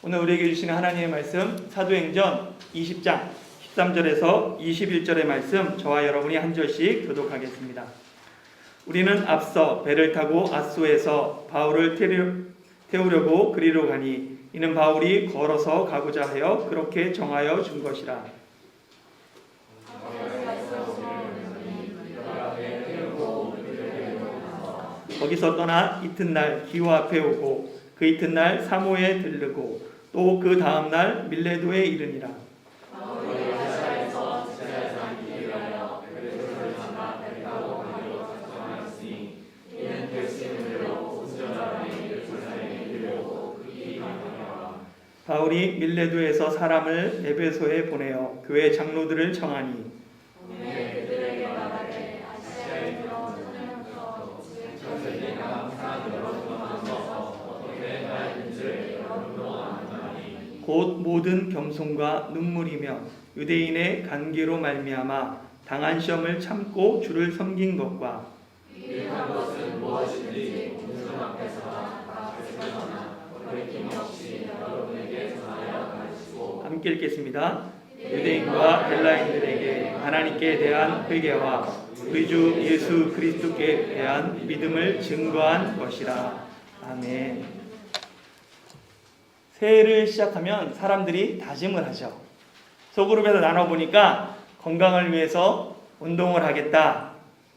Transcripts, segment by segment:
오늘 우리에게 주시는 하나님의 말씀 사도행전 20장 13절에서 21절의 말씀 저와 여러분이 한 절씩 교독하겠습니다. 우리는 앞서 배를 타고 앗소에서 바울을 태우려고 그리로 가니 이는 바울이 걸어서 가고자 하여 그렇게 정하여 준 것이라. 거기서 떠나 이튿날 기호 앞에 오고 그 이튿날 사모에 들르고 또 그 다음날 밀레도에 이르니라. 바울이 밀레도에서 사람을 에베소에 보내어 교회 장로들을 청하니 곧 모든 겸손과 눈물이며 유대인의 관계로 말미암아 당한 시험을 참고 주를 섬긴 것과 유익한 것은 무엇인지 공중 앞에서나 앞에서나 거리낌 없이 여러분에게 전하여 가르치고 함께 읽겠습니다. 유대인과 헬라인들에게 하나님께 대한 회개와 우리 주 예수 그리스도께 대한 믿음을 증거한 것이라. 아멘. 새해를 시작하면 사람들이 다짐을 하죠. 소그룹에서 나눠보니까 건강을 위해서 운동을 하겠다,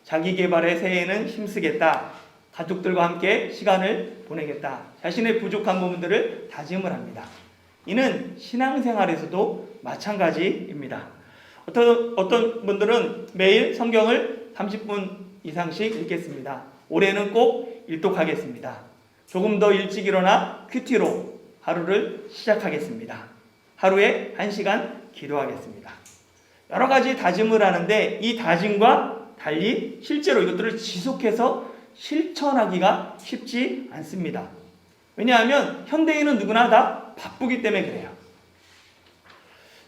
자기 개발에 새해에는 힘쓰겠다, 가족들과 함께 시간을 보내겠다, 자신의 부족한 부분들을 다짐을 합니다. 이는 신앙생활에서도 마찬가지입니다. 어떤 분들은 매일 성경을 30분 이상씩 읽겠습니다. 올해는 꼭 일독하겠습니다. 조금 더 일찍 일어나 큐티로 하루를 시작하겠습니다. 하루에 1시간 기도하겠습니다. 여러 가지 다짐을 하는데 이 다짐과 달리 실제로 이것들을 지속해서 실천하기가 쉽지 않습니다. 왜냐하면 현대인은 누구나 다 바쁘기 때문에 그래요.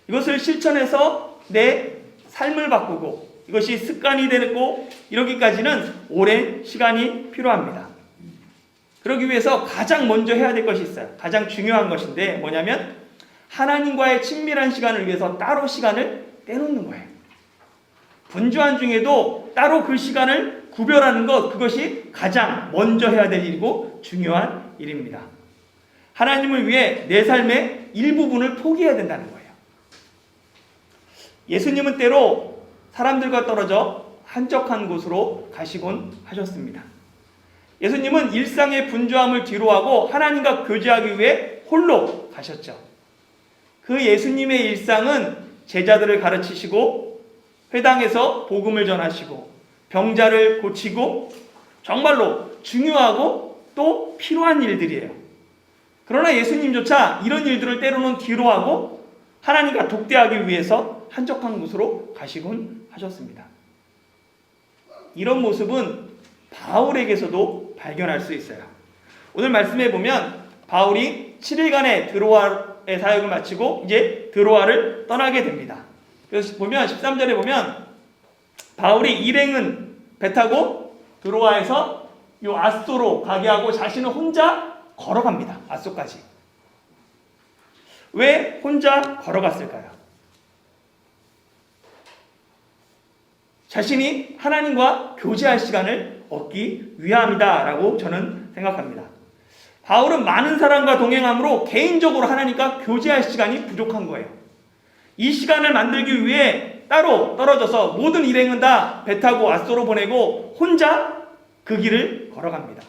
이것을 실천해서 내 삶을 바꾸고 이것이 습관이 되고 이러기까지는 오랜 시간이 필요합니다. 그러기 위해서 가장 먼저 해야 될 것이 있어요. 가장 중요한 것인데 뭐냐면 하나님과의 친밀한 시간을 위해서 따로 시간을 떼놓는 거예요. 분주한 중에도 따로 그 시간을 구별하는 것, 그것이 가장 먼저 해야 될 일이고 중요한 일입니다. 하나님을 위해 내 삶의 일부분을 포기해야 된다는 거예요. 예수님은 때로 사람들과 떨어져 한적한 곳으로 가시곤 하셨습니다. 예수님은 일상의 분주함을 뒤로하고 하나님과 교제하기 위해 홀로 가셨죠. 그 예수님의 일상은 제자들을 가르치시고 회당에서 복음을 전하시고 병자를 고치고 정말로 중요하고 또 필요한 일들이에요. 그러나 예수님조차 이런 일들을 때로는 뒤로하고 하나님과 독대하기 위해서 한적한 곳으로 가시곤 하셨습니다. 이런 모습은 바울에게서도 발견할 수 있어요. 오늘 말씀해 보면 바울이 7일간의 드로아의 사역을 마치고 이제 드로아를 떠나게 됩니다. 그래서 보면 13절에 보면 바울이 일행은 배 타고 드로아에서 이 앗소로 가게 하고 자신은 혼자 걸어갑니다. 앗소까지. 왜 혼자 걸어갔을까요? 자신이 하나님과 교제할 시간을 얻기 위함이다라고 저는 생각합니다. 바울은 많은 사람과 동행함으로 개인적으로 하나님과 교제할 시간이 부족한 거예요. 이 시간을 만들기 위해 따로 떨어져서 모든 일행은 다 배 타고 앗소로 보내고 혼자 그 길을 걸어갑니다.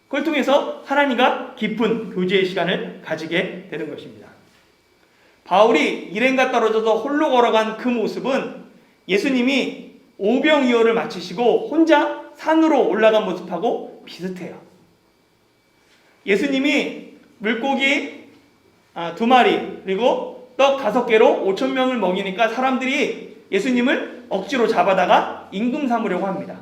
그걸 통해서 하나님과 깊은 교제의 시간을 가지게 되는 것입니다. 바울이 일행과 떨어져서 홀로 걸어간 그 모습은 예수님이 오병이어를 마치시고 혼자 산으로 올라간 모습하고 비슷해요. 예수님이 물고기 2마리 그리고 떡 5개로 5,000명을 먹이니까 사람들이 예수님을 억지로 잡아다가 임금 삼으려고 합니다.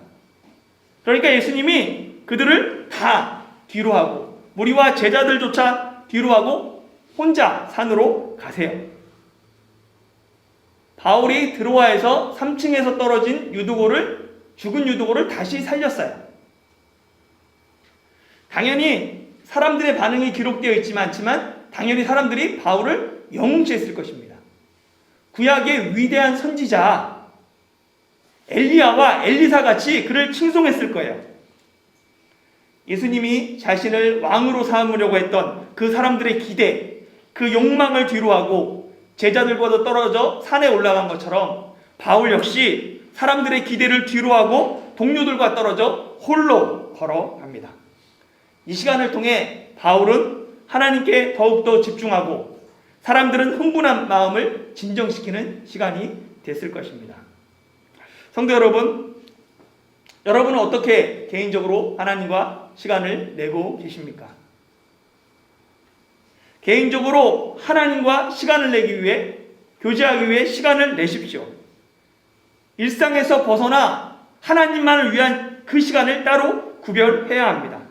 그러니까 예수님이 그들을 다 뒤로 하고 무리와 제자들조차 뒤로 하고 혼자 산으로 가세요. 바울이 드로아에서 3층에서 떨어진 죽은 유두고를 다시 살렸어요. 당연히 사람들의 반응이 기록되어 있지만 당연히 사람들이 바울을 영웅시했을 것입니다. 구약의 위대한 선지자 엘리야와 엘리사 같이 그를 칭송했을 거예요. 예수님이 자신을 왕으로 삼으려고 했던 그 사람들의 기대, 그 욕망을 뒤로하고 제자들과도 떨어져 산에 올라간 것처럼 바울 역시 사람들의 기대를 뒤로하고 동료들과 떨어져 홀로 걸어갑니다. 이 시간을 통해 바울은 하나님께 더욱더 집중하고 사람들은 흥분한 마음을 진정시키는 시간이 됐을 것입니다. 성도 여러분, 여러분은 어떻게 개인적으로 하나님과 시간을 내고 계십니까? 개인적으로 하나님과 시간을 내기 위해, 교제하기 위해 시간을 내십시오. 일상에서 벗어나 하나님만을 위한 그 시간을 따로 구별해야 합니다.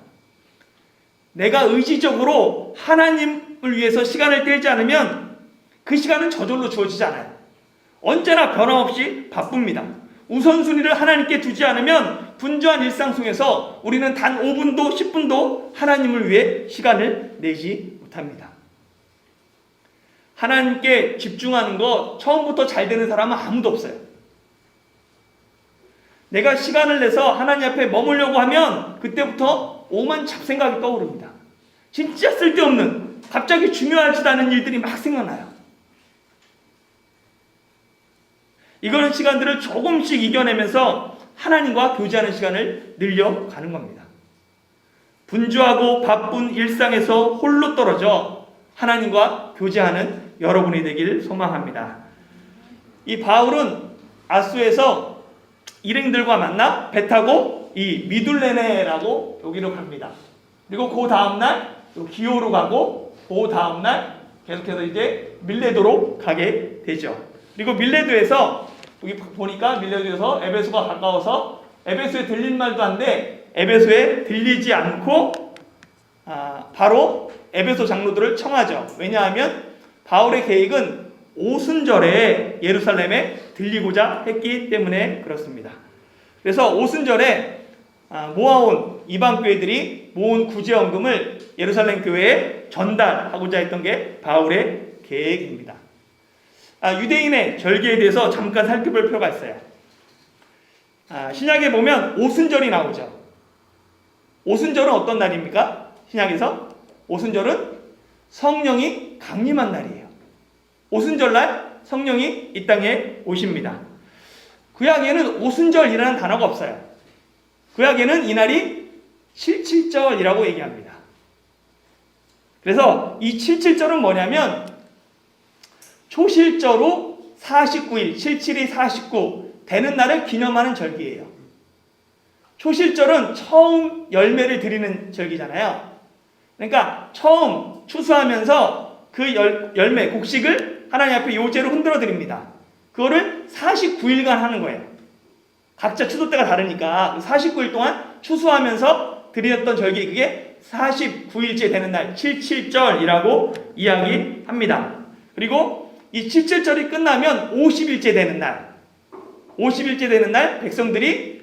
내가 의지적으로 하나님을 위해서 시간을 떼지 않으면 그 시간은 저절로 주어지지 않아요. 언제나 변함없이 바쁩니다. 우선순위를 하나님께 두지 않으면 분주한 일상 속에서 우리는 단 5분도 10분도 하나님을 위해 시간을 내지 못합니다. 하나님께 집중하는 거 처음부터 잘 되는 사람은 아무도 없어요. 내가 시간을 내서 하나님 앞에 머물려고 하면 그때부터 오만 잡생각이 떠오릅니다. 진짜 쓸데없는, 갑자기 중요하지도 않은 일들이 막 생각나요. 이거는 시간들을 조금씩 이겨내면서 하나님과 교제하는 시간을 늘려가는 겁니다. 분주하고 바쁜 일상에서 홀로 떨어져 하나님과 교제하는 여러분이 되길 소망합니다. 이 바울은 아수에서 일행들과 만나 배 타고 이 미둘레네라고 여기로 갑니다. 그리고 그 다음날 기호로 가고 그 다음날 계속해서 이제 밀레도로 가게 되죠. 그리고 밀레도에서 여기 보니까 밀레도에서 에베소가 가까워서 에베소에 들릴 말도 한데 에베소에 들리지 않고 바로 에베소 장로들을 청하죠. 왜냐하면 바울의 계획은 오순절에 예루살렘에 들리고자 했기 때문에 그렇습니다. 그래서 오순절에 모아온 이방 교회들이 모은 구제원금을 예루살렘 교회에 전달하고자 했던 게 바울의 계획입니다. 유대인의 절기에 대해서 잠깐 살펴볼 필요가 있어요. 신약에 보면 오순절이 나오죠. 오순절은 어떤 날입니까? 신약에서 오순절은 성령이 강림한 날이에요. 오순절날 성령이 이 땅에 오십니다. 구약에는 오순절이라는 단어가 없어요. 구약에는 이날이 칠칠절이라고 얘기합니다. 그래서 이 칠칠절은 뭐냐면 초실절로 49일, 77이 49 되는 날을 기념하는 절기예요. 초실절은 처음 열매를 드리는 절기잖아요. 그러니까 처음 추수하면서 그 열매, 곡식을 하나님 앞에 요제로 흔들어 드립니다. 그거를 49일간 하는 거예요. 각자 추수 때가 다르니까 49일 동안 추수하면서 드렸던 절기, 그게 49일째 되는 날 77절이라고 이야기합니다. 그리고 이 77절이 끝나면 50일째 되는 날, 50일째 되는 날 백성들이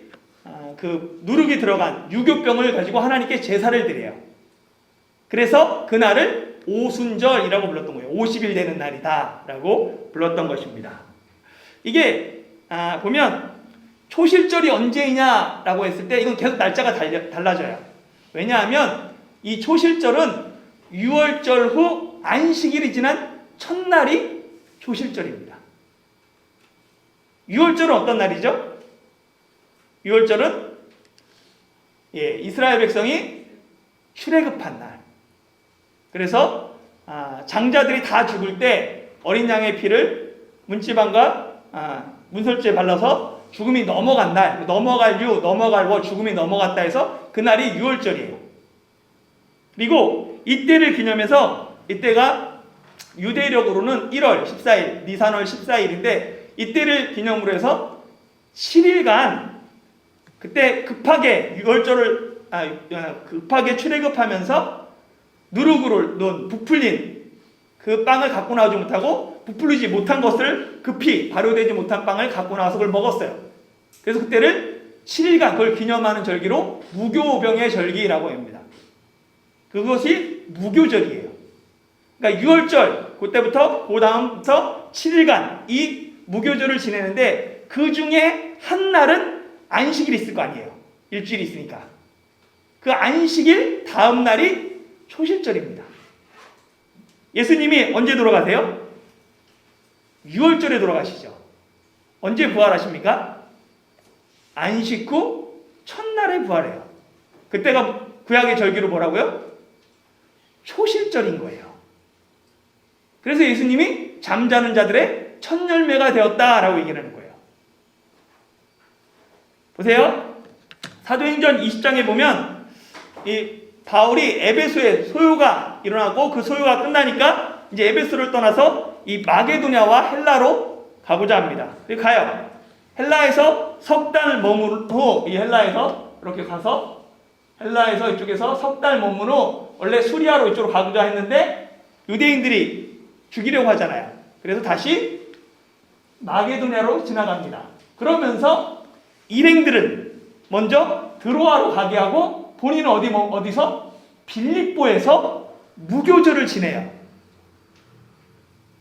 그 누룩이 들어간 유교병을 가지고 하나님께 제사를 드려요. 그래서 그날을 오순절이라고 불렀던 거예요. 50일 되는 날이다 라고 불렀던 것입니다. 이게 보면 초실절이 언제이냐라고 했을 때 이건 계속 날짜가 달라져요. 왜냐하면 이 초실절은 6월절 후 안식일이 지난 첫날이 초실절입니다. 6월절은 어떤 날이죠? 6월절은 이스라엘 백성이 출애굽한 날. 그래서 장자들이 다 죽을 때 어린 양의 피를 문지방과 문설주에 발라서 죽음이 넘어간 날, 넘어갈 유, 넘어갈 워, 죽음이 넘어갔다 해서 그날이 6월절이에요. 그리고 이때를 기념해서, 이때가 유대력으로는 1월 14일, 니산월 14일인데 이때를 기념으로 해서 7일간 그때 급하게 6월절을 급하게 출애굽하면서 누룩으로 놓은 부풀린 그 빵을 갖고 나오지 못하고 부풀리지 못한 것을 급히 발효되지 못한 빵을 갖고 나와서 그걸 먹었어요. 그래서 그때를 7일간 그걸 기념하는 절기로 무교병의 절기라고 합니다. 그것이 무교절이에요. 그러니까 6월절 그때부터 그 다음부터 7일간 이 무교절을 지내는데 그 중에 한 날은 안식일이 있을 거 아니에요. 일주일이 있으니까. 그 안식일 다음 날이 초실절입니다. 예수님이 언제 돌아가세요? 6월절에 돌아가시죠. 언제 부활하십니까? 안식 후 첫날에 부활해요. 그때가 구약의 절기로 뭐라고요? 초실절인 거예요. 그래서 예수님이 잠자는 자들의 첫 열매가 되었다라고 얘기하는 거예요. 보세요. 사도행전 20장에 보면 이 바울이 에베소에 소요가 일어나고 그 소요가 끝나니까 이제 에베소를 떠나서 이 마게도냐와 헬라로 가고자 합니다. 그리고 가요. 헬라에서 석 달 머무른 후 이 헬라에서 이렇게 가서 헬라에서 이쪽에서 석 달 머무른 후 원래 수리아로 이쪽으로 가고자 했는데 유대인들이 죽이려고 하잖아요. 그래서 다시 마게도냐로 지나갑니다. 그러면서 일행들은 먼저 드로아로 가게 하고 본인은 어디서? 빌립보에서 무교절을 지내요.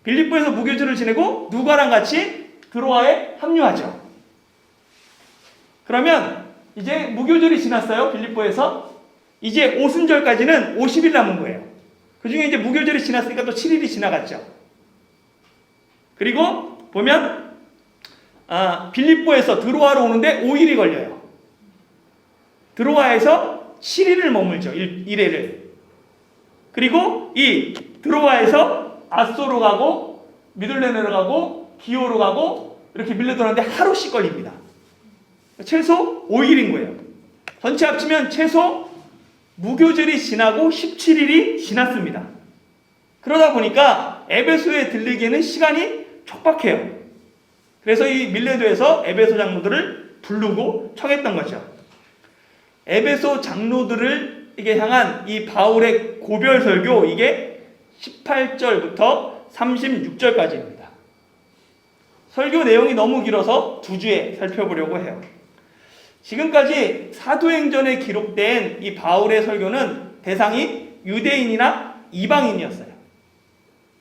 빌립보에서 무교절을 지내고 누가랑 같이 드로아에 합류하죠. 그러면 이제 무교절이 지났어요. 빌립보에서. 이제 오순절까지는 50일 남은 거예요. 그 중에 이제 무교절이 지났으니까 또 7일이 지나갔죠. 그리고 보면 빌립보에서 드로아로 오는데 5일이 걸려요. 드로아에서 7일을 머물죠. 1회를. 그리고 이 드로아에서 아소로 가고 미들레네로 가고 기오로 가고 이렇게 밀려들었는데 하루씩 걸립니다. 최소 5일인 거예요. 전체 합치면 최소 무교절이 지나고 17일이 지났습니다. 그러다 보니까 에베소에 들리기에는 시간이 촉박해요. 그래서 이 밀레도에서 에베소 장로들을 부르고 청했던 거죠. 에베소 장로들에게 향한 이 바울의 고별 설교, 이게 18절부터 36절까지입니다. 설교 내용이 너무 길어서 2주에 살펴보려고 해요. 지금까지 사도행전에 기록된 이 바울의 설교는 대상이 유대인이나 이방인이었어요.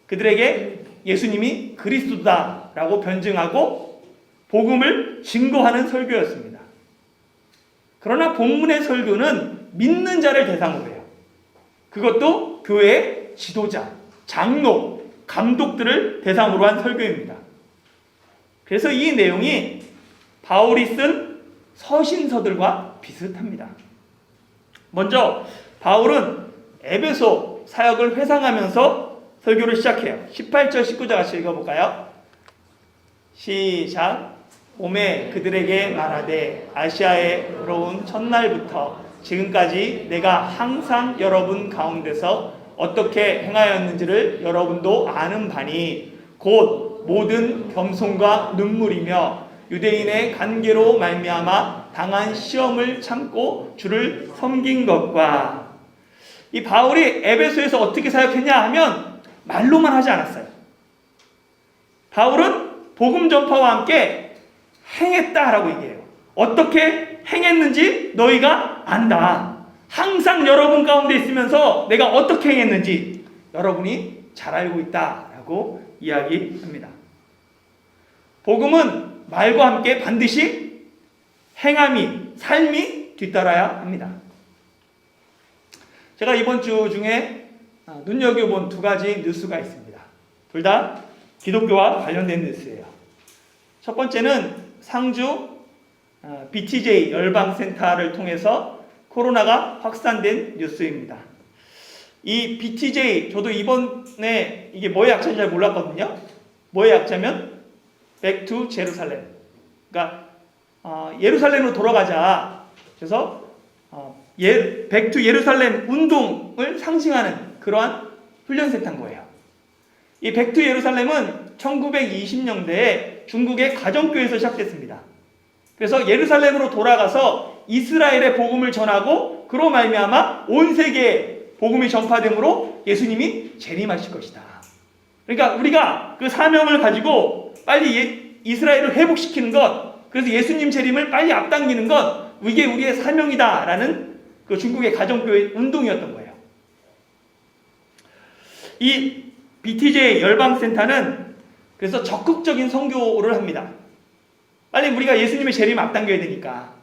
그들에게 예수님이 그리스도다라고 변증하고 복음을 증거하는 설교였습니다. 그러나 본문의 설교는 믿는 자를 바탕으로 해요. 그것도 교회의 지도자, 장로, 감독들을 대상으로 한 설교입니다. 그래서 이 내용이 바울이 쓴 서신서들과 비슷합니다. 먼저 바울은 에베소 사역을 회상하면서 설교를 시작해요. 18절 19절 같이 읽어볼까요? 시작. 오매 그들에게 말하되 아시아에 들어온 첫날부터 지금까지 내가 항상 여러분 가운데서 어떻게 행하였는지를 여러분도 아는 바니 곧 모든 겸손과 눈물이며 유대인의 관계로 말미암아 당한 시험을 참고 주를 섬긴 것과. 이 바울이 에베소에서 어떻게 사역했냐 하면 말로만 하지 않았어요. 바울은 복음 전파와 함께 행했다라고 얘기해요. 어떻게 행했는지 너희가 안다. 항상 여러분 가운데 있으면서 내가 어떻게 행했는지 여러분이 잘 알고 있다라고 이야기합니다. 복음은 말과 함께 반드시 행함이, 삶이 뒤따라야 합니다. 제가 이번 주 중에 눈여겨본 2가지 뉴스가 있습니다. 둘 다 기독교와 관련된 뉴스예요. 첫 번째는 상주 BTJ 열방센터를 통해서 코로나가 확산된 뉴스입니다. 이 BTJ, 저도 이번에 이게 뭐의 약자인지 잘 몰랐거든요. 뭐의 약자면 Back to Jerusalem. 그러니까 예루살렘으로 돌아가자. 그래서 Back to Jerusalem 운동을 상징하는 그러한 훈련센터인 거예요. 이 Back to Jerusalem은 1920년대에 중국의 가정교회에서 시작됐습니다. 그래서 예루살렘으로 돌아가서 이스라엘의 복음을 전하고 그로 말미암아 온 세계에 복음이 전파되므로 예수님이 재림하실 것이다. 그러니까 우리가 그 사명을 가지고 빨리 이스라엘을 회복시키는 것, 그래서 예수님 재림을 빨리 앞당기는 것, 이게 우리의 사명이다라는 그 중국의 가정교회 운동이었던 거예요. 이 BTJ 열방센터는 그래서 적극적인 선교를 합니다. 빨리 우리가 예수님의 재림 앞당겨야 되니까.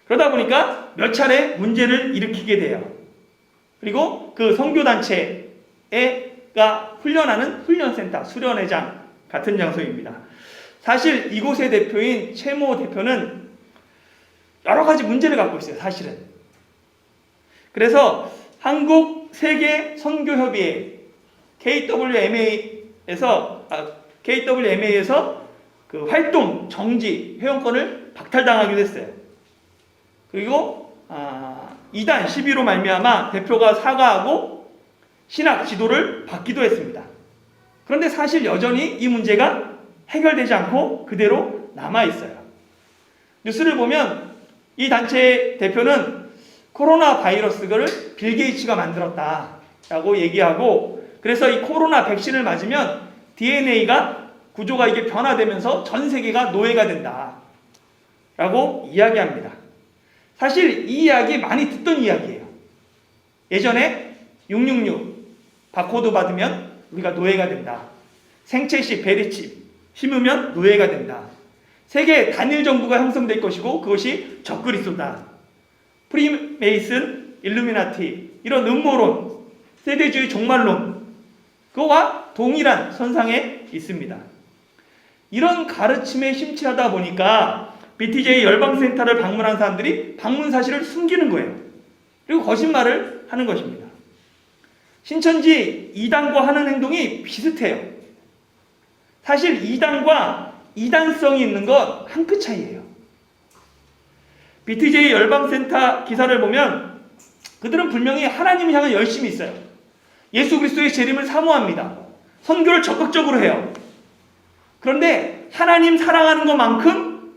그러다 보니까 몇 차례 문제를 일으키게 돼요. 그리고 그 선교단체가 훈련하는 훈련센터, 수련회장 같은 장소입니다. 사실 이곳의 대표인 최모 대표는 여러 가지 문제를 갖고 있어요. 사실은. 그래서 한국 세계 선교협의회 KWMA에서 그 활동 정지 회원권을 박탈당하기도 했어요. 그리고 이단 시비로 말미암아 대표가 사과하고 신학 지도를 받기도 했습니다. 그런데 사실 여전히 이 문제가 해결되지 않고 그대로 남아있어요. 뉴스를 보면 이 단체 대표는 코로나 바이러스를 빌 게이츠가 만들었다라고 얘기하고, 그래서 이 코로나 백신을 맞으면 DNA가 구조가 이게 변화되면서 전 세계가 노예가 된다라고 이야기합니다. 사실 이 이야기 많이 듣던 이야기예요. 예전에 666 바코드 받으면 우리가 노예가 된다. 생체칩, 베리칩 심으면 노예가 된다. 세계 단일 정부가 형성될 것이고 그것이 적그리스도다. 프리메이슨, 일루미나티 이런 음모론, 세대주의 종말론 그거와 동일한 선상에 있습니다. 이런 가르침에 심취하다 보니까 BTJ 열방센터를 방문한 사람들이 방문 사실을 숨기는 거예요. 그리고 거짓말을 하는 것입니다. 신천지 이단과 하는 행동이 비슷해요. 사실 이단과 이단성이 있는 건 한 끗 차이예요. BTJ 열방센터 기사를 보면 그들은 분명히 하나님을 향해 열심히 있어요. 예수 그리스도의 재림을 사모합니다. 선교를 적극적으로 해요. 그런데 하나님 사랑하는 것만큼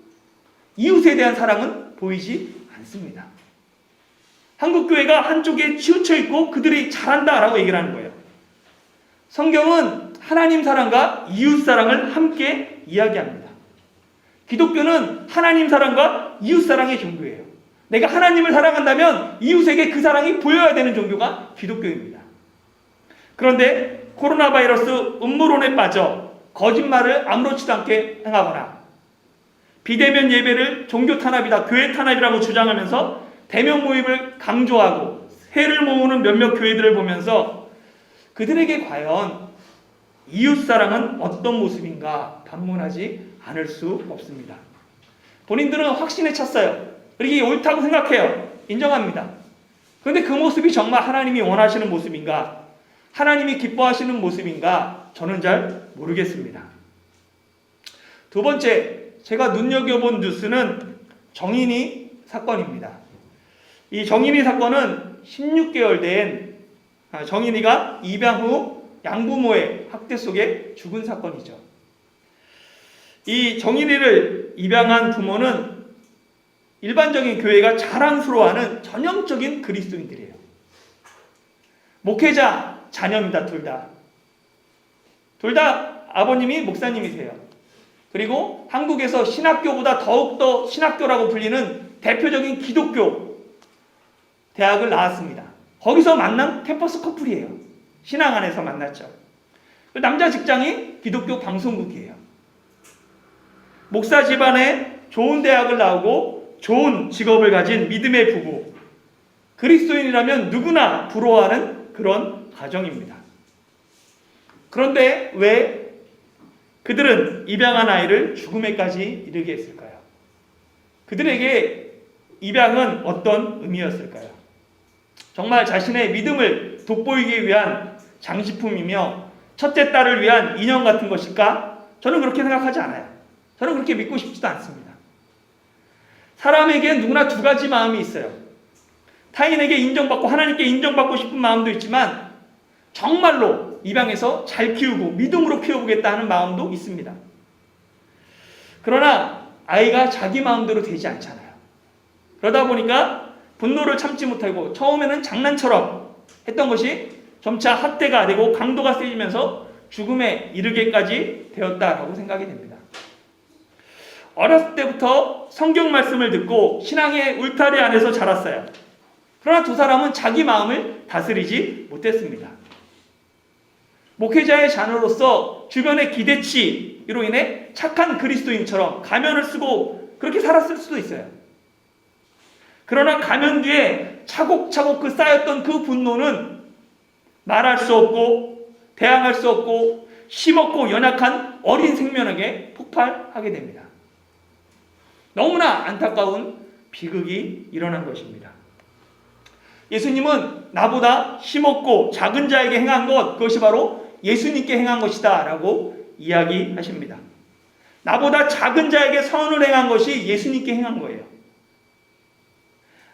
이웃에 대한 사랑은 보이지 않습니다. 한국교회가 한쪽에 치우쳐 있고 그들이 잘한다라고 얘기를 하는 거예요. 성경은 하나님 사랑과 이웃 사랑을 함께 이야기합니다. 기독교는 하나님 사랑과 이웃 사랑의 종교예요. 내가 하나님을 사랑한다면 이웃에게 그 사랑이 보여야 되는 종교가 기독교입니다. 그런데 코로나 바이러스 음모론에 빠져 거짓말을 아무렇지도 않게 행하거나 비대면 예배를 종교 탄압이다, 교회 탄압이라고 주장하면서 대면 모임을 강조하고 회를 모으는 몇몇 교회들을 보면서 그들에게 과연 이웃사랑은 어떤 모습인가 반문하지 않을 수 없습니다. 본인들은 확신에 찼어요. 그리고 이게 옳다고 생각해요. 인정합니다. 그런데 그 모습이 정말 하나님이 원하시는 모습인가, 하나님이 기뻐하시는 모습인가 저는 잘 모르겠습니다. 두 번째, 제가 눈여겨본 뉴스는 정인이 사건입니다. 이 정인이 사건은 16개월 된 정인이가 입양 후 양부모의 학대 속에 죽은 사건이죠. 이 정인이를 입양한 부모는 일반적인 교회가 자랑스러워하는 전형적인 그리스도인들이에요. 목회자 자녀입니다. 둘 다 아버님이 목사님이세요. 그리고 한국에서 신학교보다 더욱더 신학교라고 불리는 대표적인 기독교 대학을 나왔습니다. 거기서 만난 캠퍼스 커플이에요. 신앙 안에서 만났죠. 남자 직장이 기독교 방송국이에요. 목사 집안에 좋은 대학을 나오고 좋은 직업을 가진 믿음의 부부. 그리스도인이라면 누구나 부러워하는 그런 가정입니다. 그런데 왜 그들은 입양한 아이를 죽음에까지 이르게 했을까요? 그들에게 입양은 어떤 의미였을까요? 정말 자신의 믿음을 돋보이기 위한 장식품이며 첫째 딸을 위한 인형 같은 것일까? 저는 그렇게 생각하지 않아요. 저는 그렇게 믿고 싶지도 않습니다. 사람에겐 누구나 두 가지 마음이 있어요. 타인에게 인정받고 하나님께 인정받고 싶은 마음도 있지만 정말로 입양해서 잘 키우고 믿음으로 키워보겠다 하는 마음도 있습니다. 그러나 아이가 자기 마음대로 되지 않잖아요. 그러다 보니까 분노를 참지 못하고 처음에는 장난처럼 했던 것이 점차 학대가 되고 강도가 세지면서 죽음에 이르게까지 되었다라고 생각이 됩니다. 어렸을 때부터 성경 말씀을 듣고 신앙의 울타리 안에서 자랐어요. 그러나 두 사람은 자기 마음을 다스리지 못했습니다. 목회자의 자녀로서 주변의 기대치로 인해 착한 그리스도인처럼 가면을 쓰고 그렇게 살았을 수도 있어요. 그러나 가면 뒤에 차곡차곡 그 쌓였던 그 분노는 말할 수 없고 대항할 수 없고 힘없고 연약한 어린 생명에게 폭발하게 됩니다. 너무나 안타까운 비극이 일어난 것입니다. 예수님은 나보다 힘없고 작은 자에게 행한 것, 그것이 바로 예수님께 행한 것이다 라고 이야기하십니다. 나보다 작은 자에게 선을 행한 것이 예수님께 행한 거예요.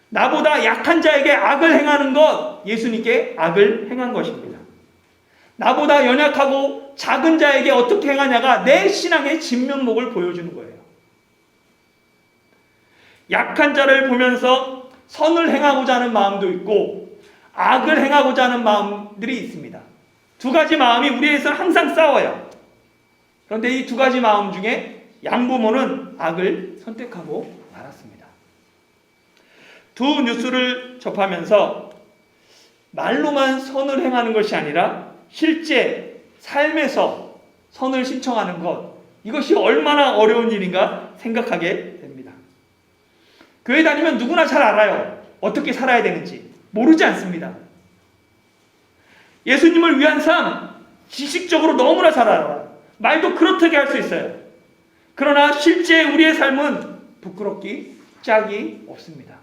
나보다 약한 자에게 악을 행하는 것, 예수님께 악을 행한 것입니다. 나보다 연약하고 작은 자에게 어떻게 행하냐가 내 신앙의 진면목을 보여주는 거예요. 약한 자를 보면서 선을 행하고자 하는 마음도 있고 악을 행하고자 하는 마음들이 있습니다. 두 가지 마음이 우리에서 항상 싸워요. 그런데 이 두 가지 마음 중에 양부모는 악을 선택하고 말았습니다. 두 뉴스를 접하면서 말로만 선을 행하는 것이 아니라 실제 삶에서 선을 신청하는 것, 이것이 얼마나 어려운 일인가 생각하게 됩니다. 교회 다니면 누구나 잘 알아요. 어떻게 살아야 되는지. 모르지 않습니다. 예수님을 위한 삶, 지식적으로 너무나 잘 알아요. 말도 그렇게 할 수 있어요. 그러나 실제 우리의 삶은 부끄럽기 짝이 없습니다.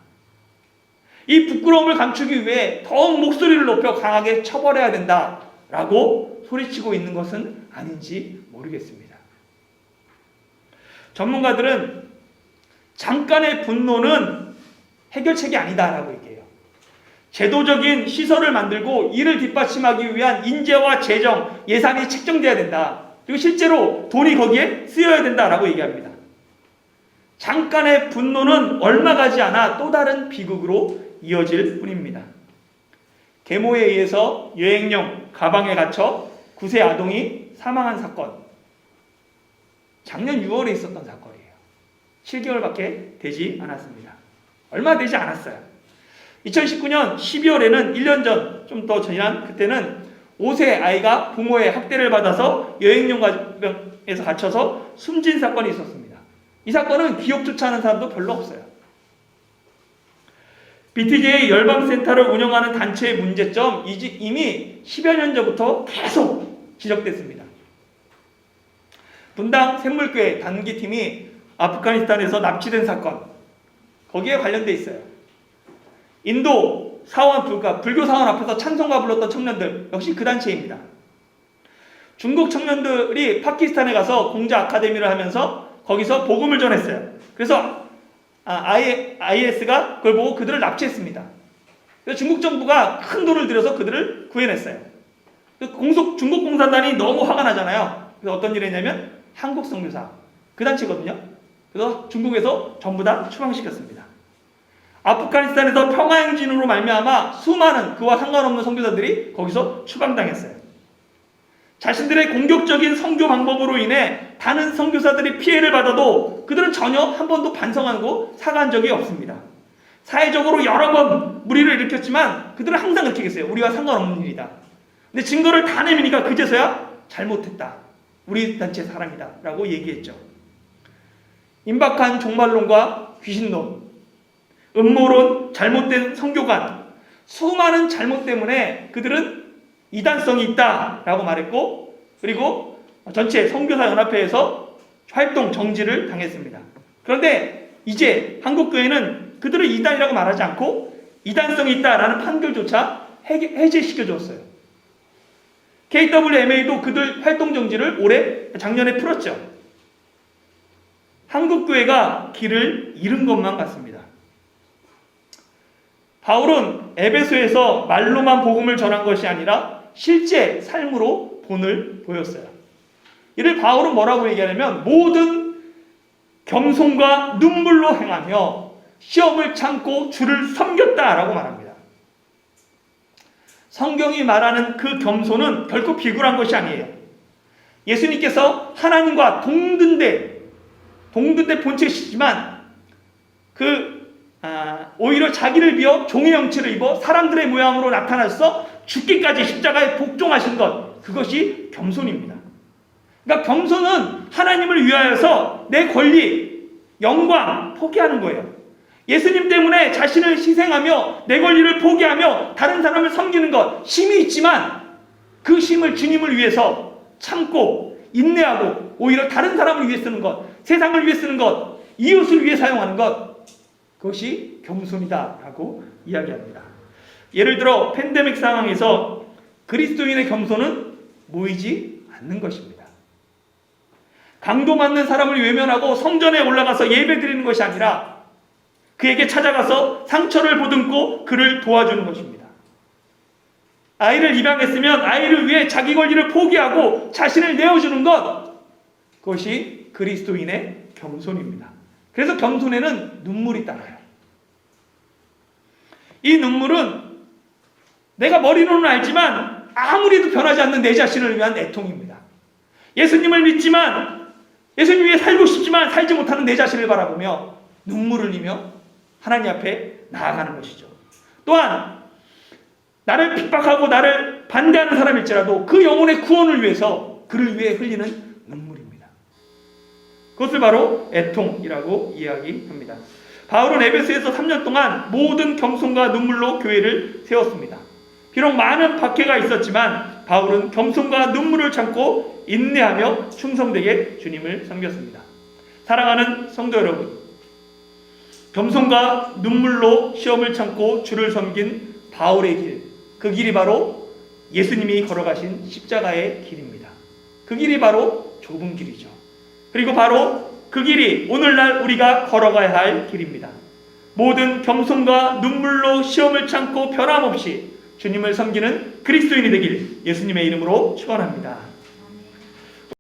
이 부끄러움을 감추기 위해 더욱 목소리를 높여 강하게 쳐버려야 된다라고 소리치고 있는 것은 아닌지 모르겠습니다. 전문가들은 잠깐의 분노는 해결책이 아니다라고 얘기해요. 제도적인 시설을 만들고 이를 뒷받침하기 위한 인재와 재정, 예산이 책정돼야 된다. 그리고 실제로 돈이 거기에 쓰여야 된다라고 얘기합니다. 잠깐의 분노는 얼마 가지 않아 또 다른 비극으로 이어질 뿐입니다. 계모에 의해서 여행용 가방에 갇혀 9세 아동이 사망한 사건. 작년 6월에 있었던 사건이에요. 7개월밖에 되지 않았습니다. 얼마 되지 않았어요. 2019년 12월에는 1년 전, 좀 더 지난 그때는 5세 아이가 부모의 학대를 받아서 여행용 가방에서 갇혀서 숨진 사건이 있었습니다. 이 사건은 기억조차 하는 사람도 별로 없어요. BTJ 열방센터를 운영하는 단체의 문제점, 이미 10여 년 전부터 계속 지적됐습니다. 분당 샘물교회 단기팀이 아프가니스탄에서 납치된 사건, 거기에 관련돼 있어요. 인도 사원, 불교 사원 앞에서 찬송가 불렀던 청년들, 역시 그 단체입니다. 중국 청년들이 파키스탄에 가서 공자 아카데미를 하면서 거기서 복음을 전했어요. 그래서 IS가 그걸 보고 그들을 납치했습니다. 그래서 중국 정부가 큰 돈을 들여서 그들을 구해냈어요. 중국 공산당이 너무 화가 나잖아요. 그래서 어떤 일을 했냐면 한국 선교사, 그 단체거든요. 그래서 중국에서 전부 다 추방시켰습니다. 아프가니스탄에서 평화행진으로 말미암아 수많은 그와 상관없는 선교사들이 거기서 추방당했어요. 자신들의 공격적인 선교 방법으로 인해 다른 선교사들이 피해를 받아도 그들은 전혀 한 번도 반성하고 사과한 적이 없습니다. 사회적으로 여러 번 무리를 일으켰지만 그들은 항상 그렇게 얘기했어요. 우리와 상관없는 일이다. 근데 증거를 다 내미니까 그제서야 잘못했다. 우리 단체 사람이다. 라고 얘기했죠. 임박한 종말론과 귀신론, 음모론, 잘못된 선교관, 수많은 잘못 때문에 그들은 이단성이 있다라고 말했고, 그리고 전체 선교사연합회에서 활동 정지를 당했습니다. 그런데 이제 한국교회는 그들을 이단이라고 말하지 않고 이단성이 있다라는 판결조차 해제시켜 주었어요. KWMA도 그들 활동 정지를 작년에 풀었죠. 한국교회가 길을 잃은 것만 같습니다. 바울은 에베소에서 말로만 복음을 전한 것이 아니라 실제 삶으로 본을 보였어요. 이를 바울은 뭐라고 얘기하냐면 모든 겸손과 눈물로 행하며 시험을 참고 주를 섬겼다라고 말합니다. 성경이 말하는 그 겸손은 결코 비굴한 것이 아니에요. 예수님께서 하나님과 동등대 본체시지만 오히려 자기를 비어 종의 형체를 입어 사람들의 모양으로 나타나서 죽기까지 십자가에 복종하신 것, 그것이 겸손입니다. 그러니까 겸손은 하나님을 위하여서 내 권리, 영광 포기하는 거예요. 예수님 때문에 자신을 희생하며 내 권리를 포기하며 다른 사람을 섬기는 것, 힘이 있지만 그 힘을 주님을 위해서 참고 인내하고 오히려 다른 사람을 위해 쓰는 것, 세상을 위해 쓰는 것, 이웃을 위해 사용하는 것, 그것이 겸손이다라고 이야기합니다. 예를 들어 팬데믹 상황에서 그리스도인의 겸손은 모이지 않는 것입니다. 강도 맞는 사람을 외면하고 성전에 올라가서 예배드리는 것이 아니라 그에게 찾아가서 상처를 보듬고 그를 도와주는 것입니다. 아이를 입양했으면 아이를 위해 자기 권리를 포기하고 자신을 내어주는 것, 그것이 그리스도인의 겸손입니다. 그래서 겸손에는 눈물이 따라요. 이 눈물은 내가 머리로는 알지만 아무리 도 변하지 않는 내 자신을 위한 애통입니다. 예수님을 믿지만 예수님 위해 살고 싶지만 살지 못하는 내 자신을 바라보며 눈물을 흘리며 하나님 앞에 나아가는 것이죠. 또한 나를 핍박하고 나를 반대하는 사람일지라도 그 영혼의 구원을 위해서 그를 위해 흘리는 눈물입니다. 그것을 바로 애통이라고 이야기합니다. 바울은 에베소에서 3년 동안 모든 겸손과 눈물로 교회를 세웠습니다. 비록 많은 박해가 있었지만 바울은 겸손과 눈물을 참고 인내하며 충성되게 주님을 섬겼습니다. 사랑하는 성도 여러분, 겸손과 눈물로 시험을 참고 주를 섬긴 바울의 길, 그 길이 바로 예수님이 걸어가신 십자가의 길입니다. 그 길이 바로 좁은 길이죠. 그리고 바로 그 길이 오늘날 우리가 걸어가야 할 길입니다. 모든 겸손과 눈물로 시험을 참고 변함없이 주님을 섬기는 그리스도인이 되길 예수님의 이름으로 축원합니다.